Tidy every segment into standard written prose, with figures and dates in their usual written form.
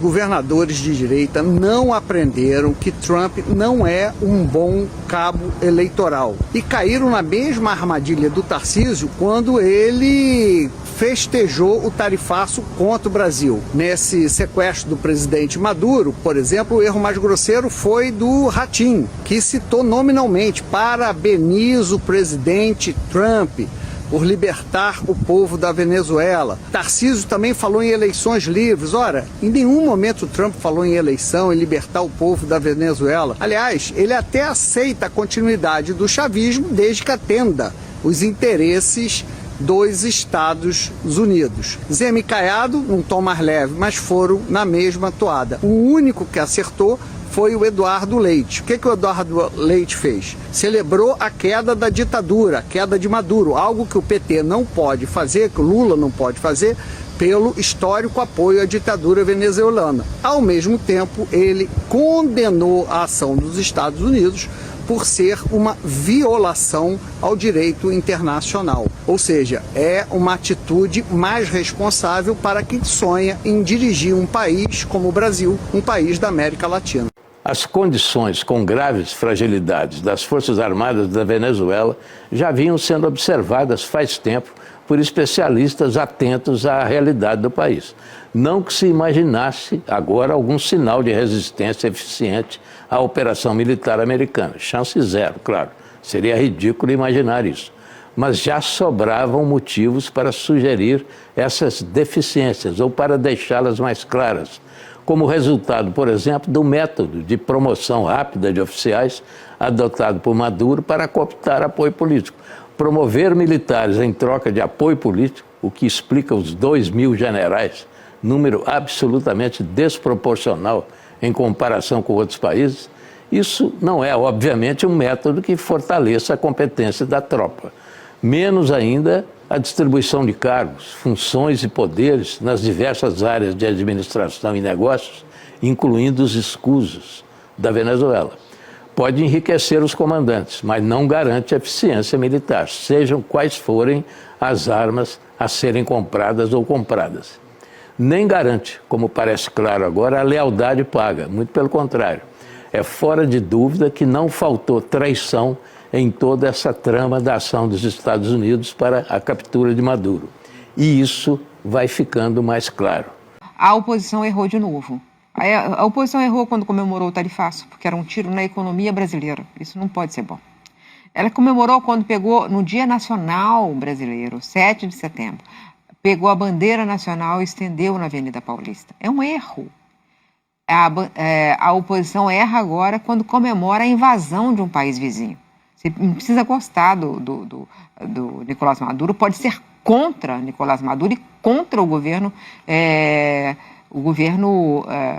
governadores de direita não aprenderam que Trump não é um bom cabo eleitoral e caíram na mesma armadilha do Tarcísio quando ele festejou o tarifaço contra o Brasil. Nesse sequestro do presidente Maduro, por exemplo, o erro mais grosseiro foi do Ratinho, que citou nominalmente: parabenizo o presidente Trump por libertar o povo da Venezuela. Tarcísio também falou em eleições livres. Ora, em nenhum momento o Trump falou em eleição e libertar o povo da Venezuela. Aliás, ele até aceita a continuidade do chavismo desde que atenda os interesses dos Estados Unidos. Zema e Caiado, num tom mais leve, mas foram na mesma toada. O único que acertou foi o Eduardo Leite. O que o Eduardo Leite fez? Celebrou a queda da ditadura, a queda de Maduro, algo que o PT não pode fazer, que o Lula não pode fazer, pelo histórico apoio à ditadura venezuelana. Ao mesmo tempo, ele condenou a ação dos Estados Unidos por ser uma violação ao direito internacional. Ou seja, é uma atitude mais responsável para quem sonha em dirigir um país como o Brasil, um país da América Latina. As condições com graves fragilidades das Forças Armadas da Venezuela já vinham sendo observadas faz tempo por especialistas atentos à realidade do país. Não que se imaginasse agora algum sinal de resistência eficiente à operação militar americana. Chance zero, claro. Seria ridículo imaginar isso. Mas já sobravam motivos para sugerir essas deficiências ou para deixá-las mais claras, como resultado, por exemplo, do método de promoção rápida de oficiais adotado por Maduro para cooptar apoio político. Promover militares em troca de apoio político, o que explica os 2.000 generais, número absolutamente desproporcional em comparação com outros países, isso não é, obviamente, um método que fortaleça a competência da tropa. Menos ainda a distribuição de cargos, funções e poderes nas diversas áreas de administração e negócios, incluindo os escusos da Venezuela. Pode enriquecer os comandantes, mas não garante eficiência militar, sejam quais forem as armas a serem compradas ou compradas. Nem garante, como parece claro agora, a lealdade paga, muito pelo contrário. É fora de dúvida que não faltou traição em toda essa trama da ação dos Estados Unidos para a captura de Maduro. E isso vai ficando mais claro. A oposição errou de novo. A oposição errou quando comemorou o tarifaço, porque era um tiro na economia brasileira. Isso não pode ser bom. Ela comemorou quando pegou, no Dia Nacional Brasileiro, 7 de setembro, pegou a bandeira nacional e estendeu na Avenida Paulista. É um erro. A oposição erra agora quando comemora a invasão de um país vizinho. Você não precisa gostar do Nicolás Maduro, pode ser contra Nicolás Maduro e contra o governo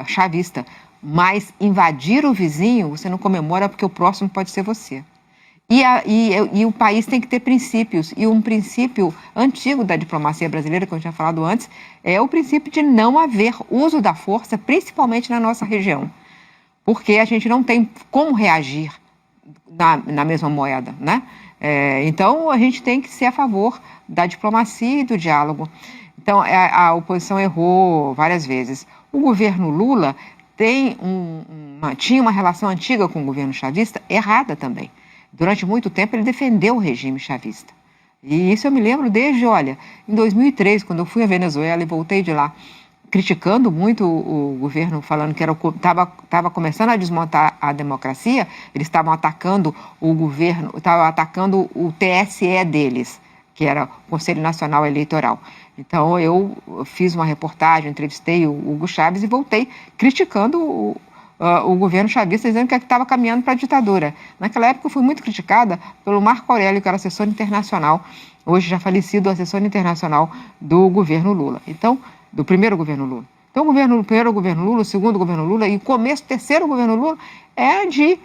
chavista. Mas invadir o vizinho, você não comemora porque o próximo pode ser você. E o país tem que ter princípios. E um princípio antigo da diplomacia brasileira, que eu tinha falado antes, é o princípio de não haver uso da força, principalmente na nossa região. Porque a gente não tem como reagir na mesma moeda, né? Então, a gente tem que ser a favor da diplomacia e do diálogo. Então, a oposição errou várias vezes. O governo Lula tinha uma relação antiga com o governo chavista errada também. Durante muito tempo, ele defendeu o regime chavista. E isso eu me lembro desde, em 2003, quando eu fui à Venezuela e voltei de lá, criticando muito o governo, falando que estava começando a desmontar a democracia, eles estavam atacando o governo, estavam atacando o TSE deles, que era o Conselho Nacional Eleitoral. Então, eu fiz uma reportagem, entrevistei o Hugo Chávez e voltei criticando o governo chavista, dizendo que estava caminhando para a ditadura. Naquela época, eu fui muito criticada pelo Marco Aurélio, que era assessor internacional, hoje já falecido, assessor internacional do governo Lula. Então, do primeiro governo Lula. Então, o primeiro governo Lula, o segundo governo Lula e o começo do terceiro governo Lula é de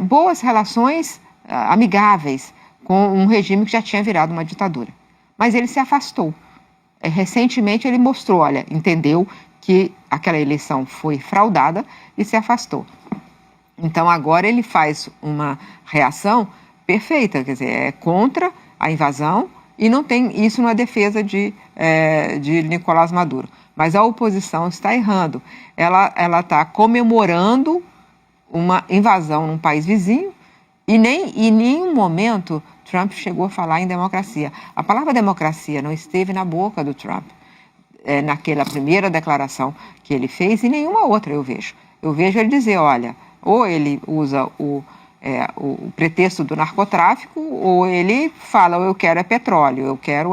boas relações amigáveis com um regime que já tinha virado uma ditadura. Mas ele se afastou. Recentemente, ele mostrou, entendeu que aquela eleição foi fraudada e se afastou. Então, agora ele faz uma reação perfeita, quer dizer, é contra a invasão e não tem isso na defesa de Nicolás Maduro. mas a oposição está errando. Ela está comemorando uma invasão num país vizinho e em nenhum momento Trump chegou a falar em democracia. A palavra democracia não esteve na boca do Trump naquela primeira declaração que ele fez e nenhuma outra eu vejo. Eu vejo ele dizer, olha, ou ele usa o pretexto do narcotráfico, ou ele fala, eu quero petróleo, eu quero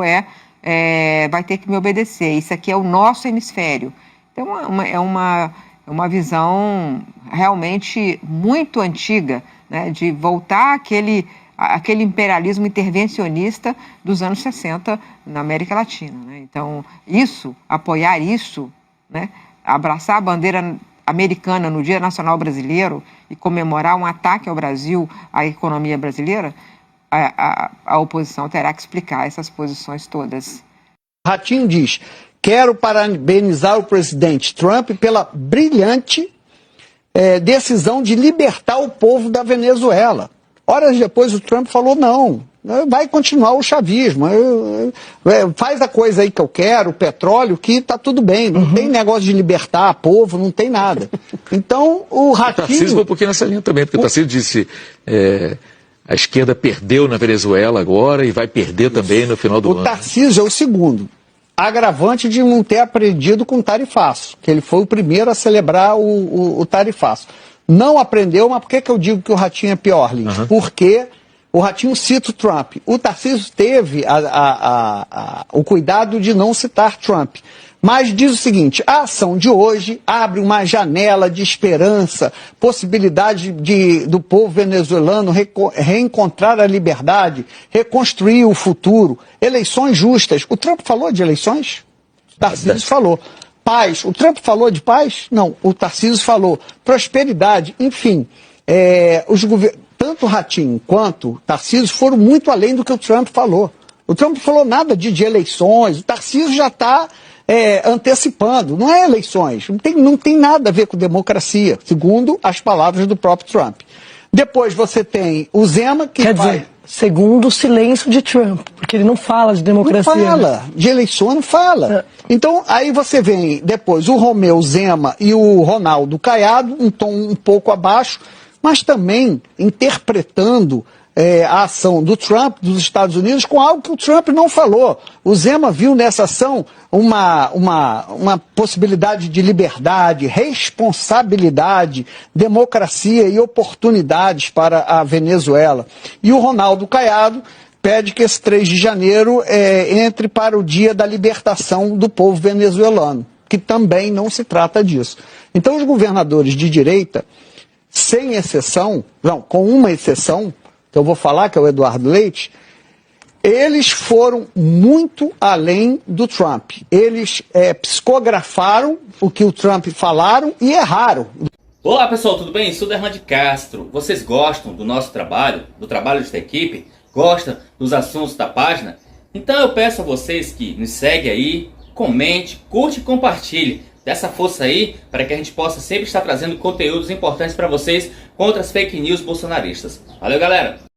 vai ter que me obedecer, isso aqui é o nosso hemisfério. Então é uma visão realmente muito antiga, né, de voltar aquele imperialismo intervencionista dos anos 60 na América Latina, né? Então, apoiar isso, né, abraçar a bandeira americana no Dia Nacional Brasileiro e comemorar um ataque ao Brasil, à economia brasileira, a oposição terá que explicar essas posições todas. Ratinho diz, quero parabenizar o presidente Trump pela brilhante decisão de libertar o povo da Venezuela. Horas depois o Trump falou, não, vai continuar o chavismo, faz a coisa aí que eu quero, o petróleo, que tá tudo bem, não tem negócio de libertar o povo, não tem nada. Então o Ratinho... O Tarcísio foi um pouquinho nessa linha também, porque o Tarcísio disse... a esquerda perdeu na Venezuela agora e vai perder também no final do ano. O Tarcísio é o segundo. Agravante de não ter aprendido com o tarifaço, que ele foi o primeiro a celebrar o tarifaço. Não aprendeu, mas por que eu digo que o Ratinho é pior, Lins? Porque o Ratinho cita o Trump. O Tarcísio teve o cuidado de não citar Trump. Mas diz o seguinte, a ação de hoje abre uma janela de esperança, possibilidade do povo venezuelano reencontrar a liberdade, reconstruir o futuro, eleições justas. O Trump falou de eleições? O Tarcísio falou. Paz. O Trump falou de paz? Não. O Tarcísio falou. Prosperidade. Enfim, tanto o Ratinho quanto o Tarcísio foram muito além do que o Trump falou. O Trump falou nada de eleições. O Tarcísio já está... antecipando, não é eleições, não tem nada a ver com democracia, segundo as palavras do próprio Trump. Depois você tem o Zema, que quer dizer, segundo o silêncio de Trump, porque ele não fala de democracia. Não fala, de eleição não fala. Então, aí você vem depois o Romeu Zema e o Ronaldo Caiado, um tom um pouco abaixo, mas também interpretando a ação do Trump, dos Estados Unidos, com algo que o Trump não falou. O Zema viu nessa ação uma possibilidade de liberdade, responsabilidade, democracia e oportunidades para a Venezuela. E o Ronaldo Caiado pede que esse 3 de janeiro entre para o dia da libertação do povo venezuelano, que também não se trata disso. Então os governadores de direita, sem exceção, não, com uma exceção, que eu vou falar, que é o Eduardo Leite, eles foram muito além do Trump. Eles psicografaram o que o Trump falaram e erraram. Olá pessoal, tudo bem? Sou Derlan de Castro. Vocês gostam do nosso trabalho, do trabalho desta equipe? Gostam dos assuntos da página? Então eu peço a vocês que nos seguem aí, comente, curte e compartilhe. Dê essa força aí para que a gente possa sempre estar trazendo conteúdos importantes para vocês contra as fake news bolsonaristas. Valeu, galera!